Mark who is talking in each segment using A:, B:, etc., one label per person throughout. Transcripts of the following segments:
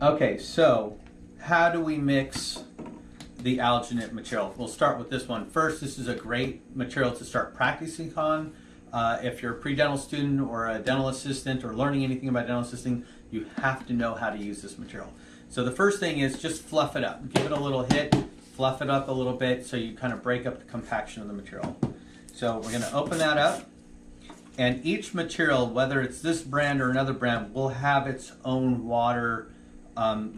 A: Okay, so how do we mix the alginate material? We'll start with this one first. This is a great material to start practicing on. If you're a pre-dental student or a dental assistant or learning anything about dental assisting, you have to know how to use this material. So the first thing is just fluff it up. Give it a little hit, fluff it up a little bit so you kind of break up the compaction of the material. So we're going to open that up. And each material, whether it's this brand or another brand, will have its own water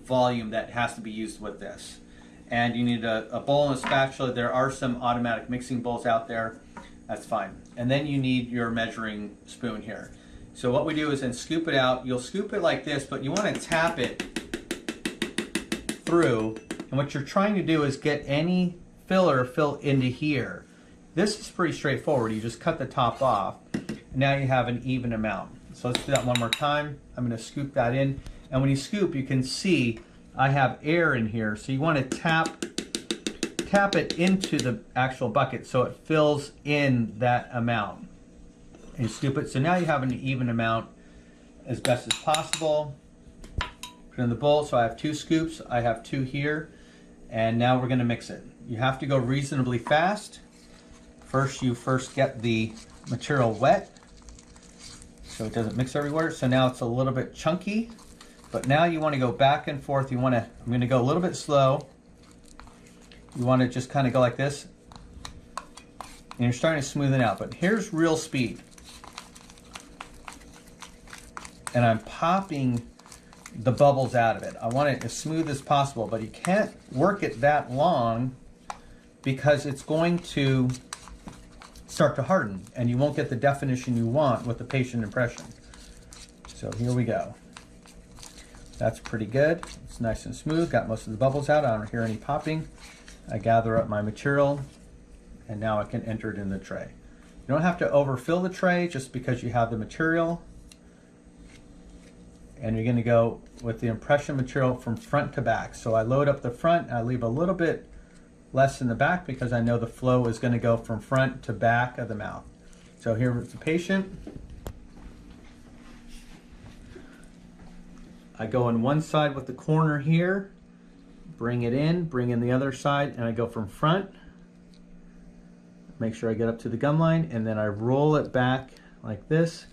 A: volume that has to be used with this. And you need a bowl and a spatula. There are some automatic mixing bowls out there. That's fine. And then you need your measuring spoon here. So what we do is then scoop it out. You'll scoop it like this, but you want to tap it through. And what you're trying to do is get any filler fill into here. This is pretty straightforward. You just cut the top off. And now you have an even amount. So let's do that one more time. I'm going to scoop that in. And when you scoop, you can see I have air in here. So you want to tap it into the actual bucket so it fills in that amount. And you scoop it. So now you have an even amount as best as possible. Put it in the bowl. So I have 2 scoops. I have 2 here. And now we're going to mix it. You have to go reasonably fast. You first get the material wet so it doesn't mix everywhere. So now it's a little bit chunky. But now you want to go back and forth. I'm going to go a little bit slow. You want to just kind of go like this. And you're starting to smooth it out. But here's real speed. And I'm popping the bubbles out of it. I want it as smooth as possible. But you can't work it that long because it's going to start to harden. And you won't get the definition you want with the patient impression. So here we go. That's pretty good. It's nice and smooth. Got most of the bubbles out. I don't hear any popping. I gather up my material and now I can enter it in the tray. You don't have to overfill the tray just because you have the material. And you're going to go with the impression material from front to back. So I load up the front and I leave a little bit less in the back because I know the flow is going to go from front to back of the mouth. So here's the patient. I go on one side with the corner here, bring it in, bring in the other side, and I go from front. Make sure I get up to the gum line, and then I roll it back like this.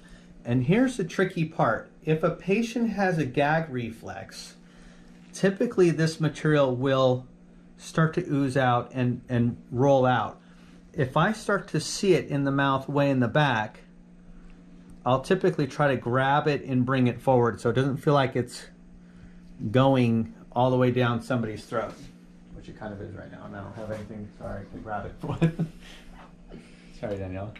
A: And here's the tricky part. If a patient has a gag reflex, typically this material will start to ooze out and roll out. If I start to see it in the mouth way in the back, I'll typically try to grab it and bring it forward so it doesn't feel like it's going all the way down somebody's throat, which it kind of is right now. And I don't have anything, sorry, to grab it with. Sorry, Danielle.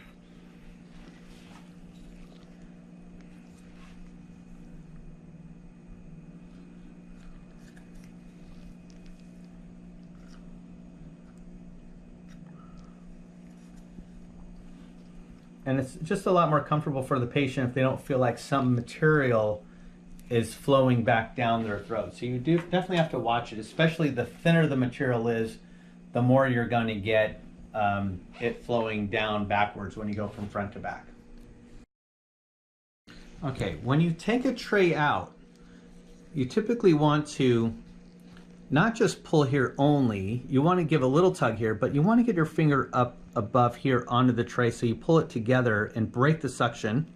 A: And it's just a lot more comfortable for the patient if they don't feel like some material is flowing back down their throat. So you do definitely have to watch it, especially the thinner the material is, the more you're going to get it flowing down backwards when you go from front to back. Okay, when you take a tray out, you typically want to not just pull here only, you want to give a little tug here, but you want to get your finger up above here onto the tray so you pull it together and break the suction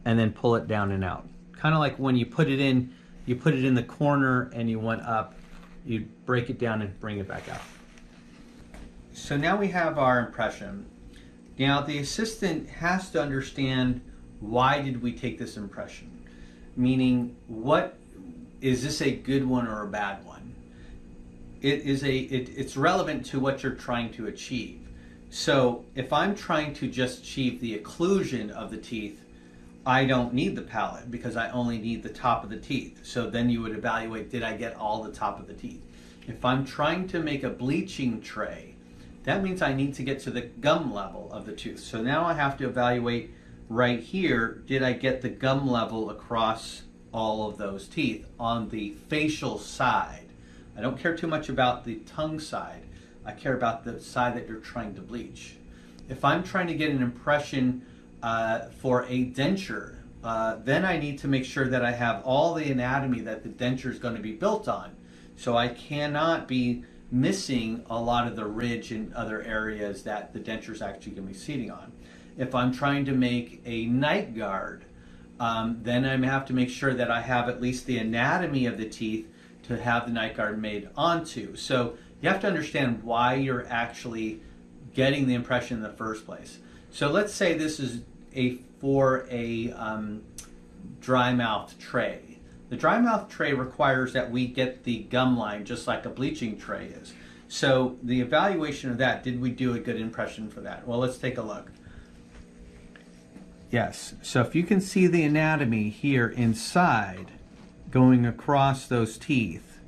A: and then pull it down and out. Kind of like when you put it in the corner and you went up, you break it down and bring it back out. So now we have our impression. Now the assistant has to understand, why did we take this impression? Meaning, what is this, a good one or a bad one? It's relevant to what you're trying to achieve. So if I'm trying to just achieve the occlusion of the teeth, I don't need the palate because I only need the top of the teeth. So then you would evaluate, did I get all the top of the teeth? If I'm trying to make a bleaching tray, that means I need to get to the gum level of the tooth. So now I have to evaluate right here, did I get the gum level across all of those teeth on the facial side? I don't care too much about the tongue side. I care about the side that you're trying to bleach. If I'm trying to get an impression for a denture, then I need to make sure that I have all the anatomy that the denture is going to be built on. So I cannot be missing a lot of the ridge in other areas that the denture is actually going to be seating on. If I'm trying to make a night guard, then I have to make sure that I have at least the anatomy of the teeth to have the night guard made onto. So you have to understand why you're actually getting the impression in the first place. So let's say this is for a dry mouth tray. The dry mouth tray requires that we get the gum line just like a bleaching tray is. So the evaluation of that, did we do a good impression for that? Well, let's take a look. Yes, so if you can see the anatomy here inside going across those teeth,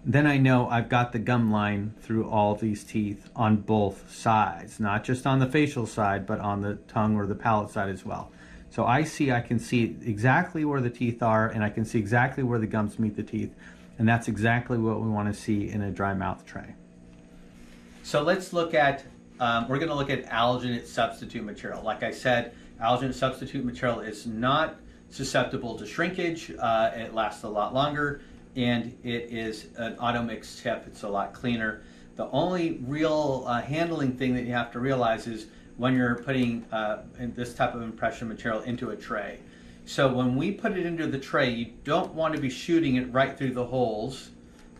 A: then I know I've got the gum line through all these teeth on both sides, not just on the facial side, but on the tongue or the palate side as well. So I can see exactly where the teeth are, and I can see exactly where the gums meet the teeth, and that's exactly what we want to see in a dry mouth tray. So let's look at, we're going to look at alginate substitute material. Like I said, alginate substitute material is not susceptible to shrinkage. It lasts a lot longer, and it is an auto mix tip. It's a lot cleaner. The only real handling thing that you have to realize is when you're putting this type of impression material into a tray. So when we put it into the tray, you don't want to be shooting it right through the holes,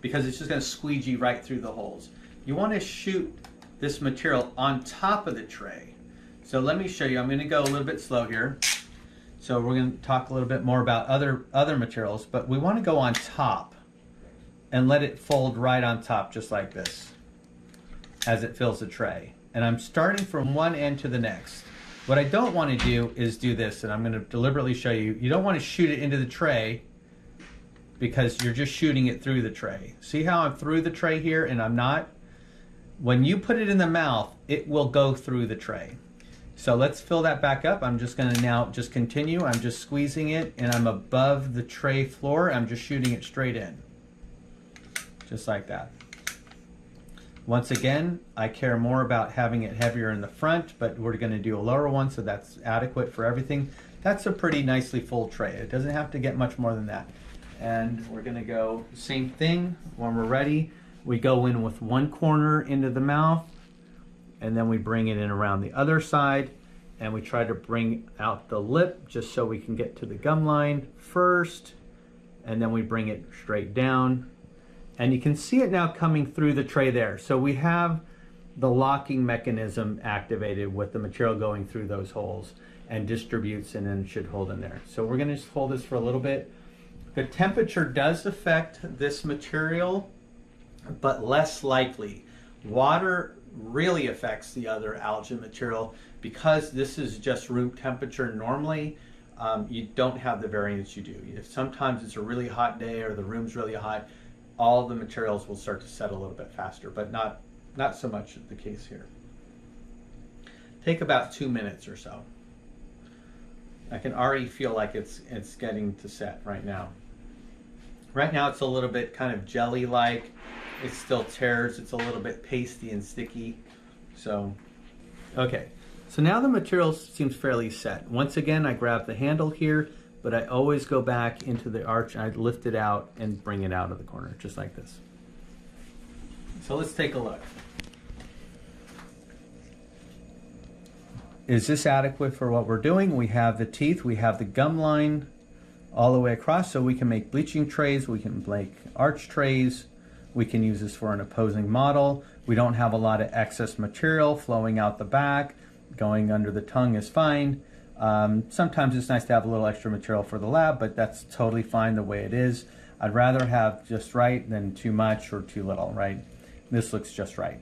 A: because it's just going to squeegee right through the holes. You want to shoot this material on top of the tray. So let me show you. I'm going to go a little bit slow here. So we're going to talk a little bit more about other materials, but we want to go on top and let it fold right on top just like this as it fills the tray. And I'm starting from one end to the next. What I don't want to do is do this, and I'm going to deliberately show you. You don't want to shoot it into the tray because you're just shooting it through the tray. See how I'm through the tray here and I'm not? When you put it in the mouth, it will go through the tray. So let's fill that back up. I'm just going to now just continue. I'm just squeezing it, and I'm above the tray floor. I'm just shooting it straight in. Just like that. Once again, I care more about having it heavier in the front, but we're going to do a lower one, so that's adequate for everything. That's a pretty nicely full tray. It doesn't have to get much more than that. And we're going to go same thing. When we're ready, we go in with one corner into the mouth, and then we bring it in around the other side, and we try to bring out the lip just so we can get to the gum line first, and then we bring it straight down. And you can see it now coming through the tray there. So we have the locking mechanism activated with the material going through those holes and distributes and then should hold in there. So we're going to just hold this for a little bit. The temperature does affect this material, but less likely. Water really affects the other alginate material because this is just room temperature normally. You don't have the variance you do. If sometimes it's a really hot day or the room's really hot, all the materials will start to set a little bit faster, but not so much the case here. Take about 2 minutes or so. I can already feel like it's getting to set right now. Right now it's a little bit kind of jelly-like. It still tears. It's a little bit pasty and sticky. So, okay. So now the material seems fairly set. Once again, I grab the handle here, but I always go back into the arch and I lift it out and bring it out of the corner, just like this. So let's take a look. Is this adequate for what we're doing? We have the teeth, we have the gum line all the way across, so we can make bleaching trays, we can make arch trays, we can use this for an opposing model. We don't have a lot of excess material flowing out the back. Going under the tongue is fine. Sometimes it's nice to have a little extra material for the lab, but that's totally fine the way it is. I'd rather have just right than too much or too little, right? This looks just right.